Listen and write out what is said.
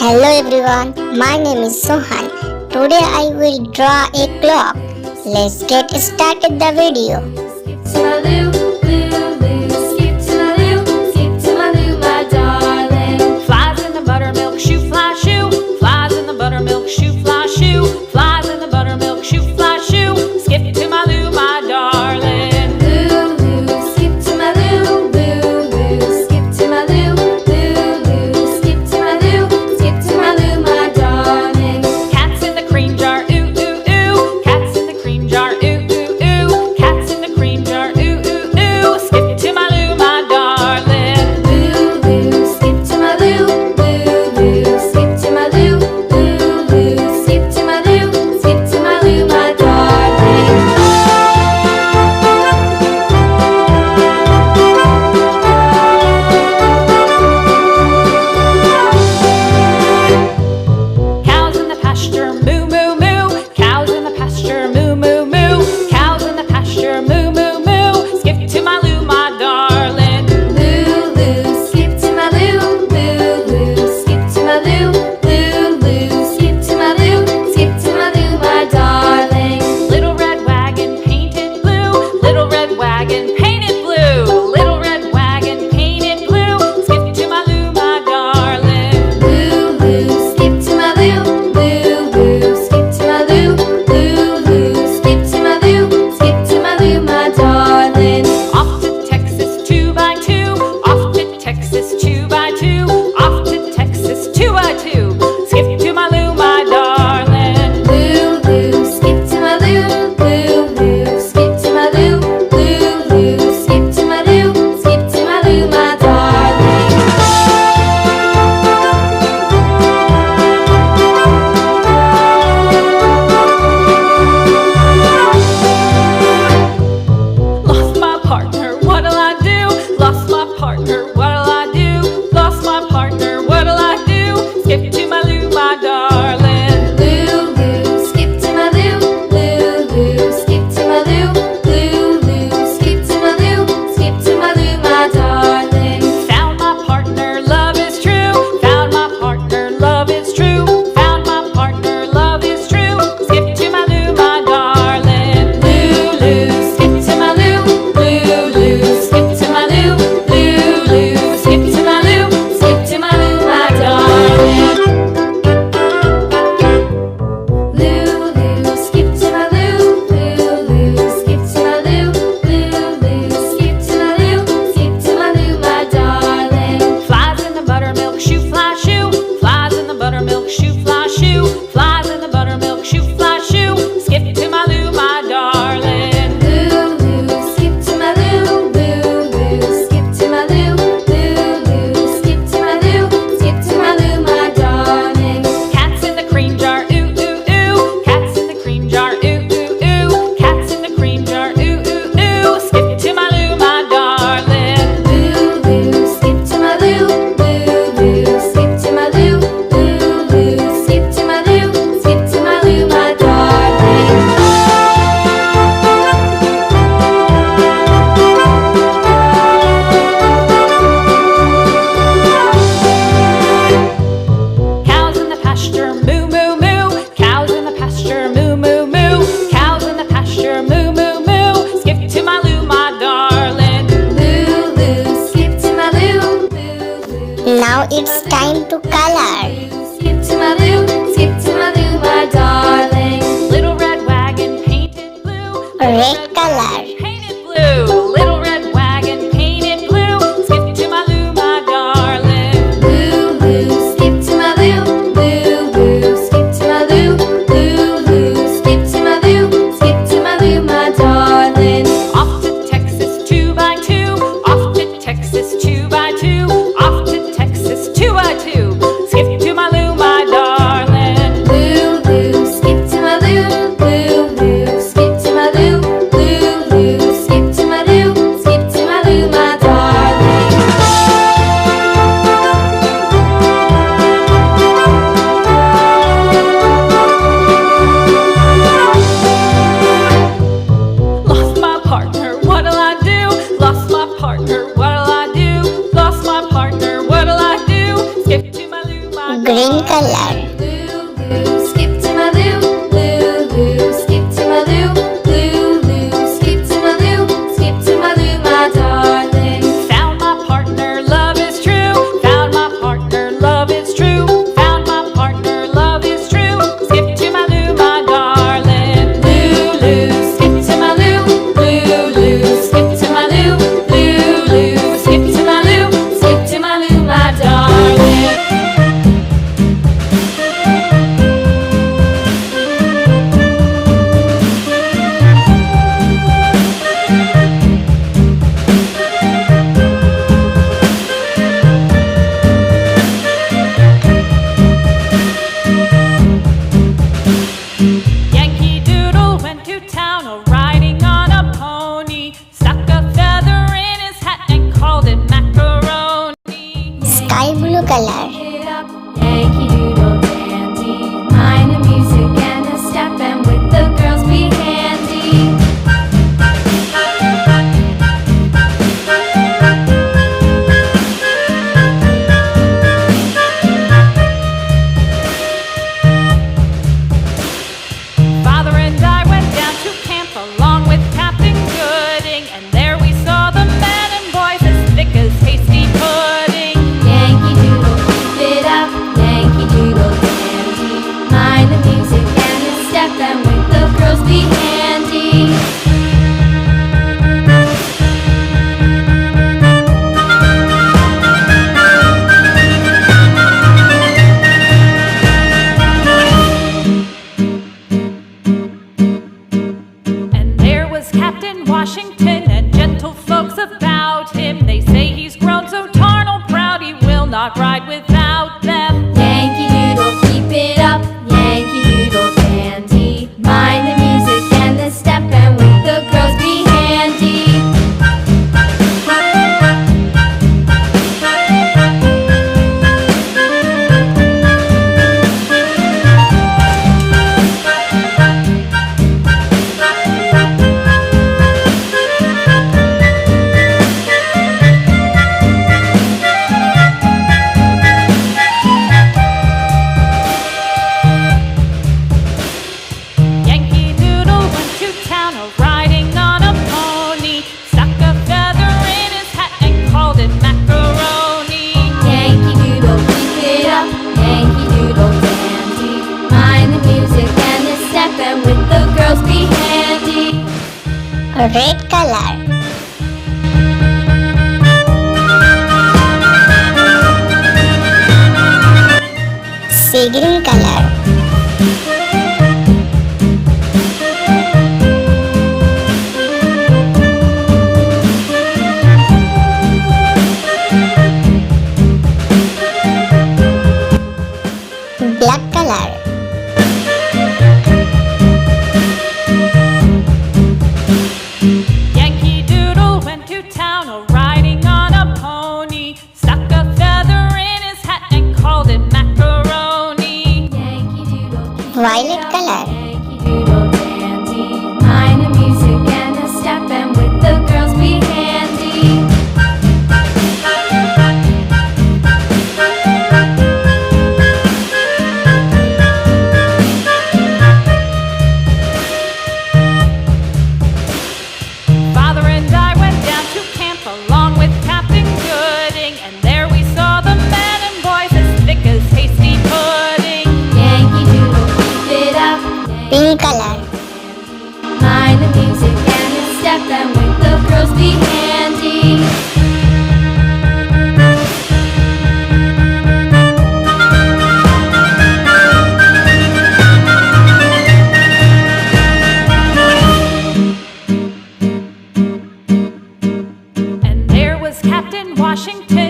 Hello everyone, my name is Sohan. Today I will draw a clock. Let's get started the video. Skip to my loo, loo, loo. Skip to my loo, skip to my loo, my darling. Flies in the buttermilk shoe, fly shoe. Flies in the buttermilk shoe, fly shoe. Flies in the buttermilk shoe, fly shoe. Skip to my loo, my darling. Loo, loo. Skip to my loo, loo, loo. Skip to my loo, loo, loo. Skip to my loo, skip to my loo, my darling. Cats in the cream jar, ooh, ooh, ooh. Cats in the cream jar, ooh, ooh, ooh. Cats in the cream jar, ooh, ooh, Green color. Lulu, skip to my Lou, Lulu, skip to my Lou, Lulu, skip to my Lou, skip to my Lou, my darling. Found my partner, love is true. Found my partner, love is true. Found my partner, love is true. Skip to my Lou, my darling. Lulu, skip to my Lou, Lulu, skip to my Lou, Lulu, skip to my Lou, skip to my Lou, my darling. Yankee Doodle went to town riding on a pony. Stuck a feather in his hat and called it macaroni. Sky blue color. It up, Yankee Doodle dandy. Mind the music and the step, and with the girls be handy. Father and I went down to camp along with Captain Gooding, and there we saw the men and boys as thick as hasty pudding. Yankee Doodle, keep it up, Yankee Doodle dandy. Mind the music and the step, and with the girls be handy. And there was Captain Washington and gentle folks about him. They say he's grown so tarnal proud he will not ride without them. Yankee Doodle, keep it up, Yankee Doodle dandy. Mind the music and the step, and with the girls be handy. Yankee Doodle went to town riding on a pony. Stuck a feather in his hat and called it macaroni. Yankee Doodle, keep it up, Yankee Doodle dandy. Mind the music and the step, and with the girls be handy. Red color. Sea green color. Black color. Yankee Doodle went to town riding on a pony. Stuck a feather in his hat and called it macaroni. Yankee Doodle, keep Violet it up, color. Yankee Doodle dandy. Mind the music and the step, and with the girls be handy. Father and I went down to camp along with Captain Gooding, and there we saw the men and boys as thick as hasty pudding. Yankee Doodle, keep it up, Pink color. mind the music and the step, and with the girls be handy. And there was Captain Washington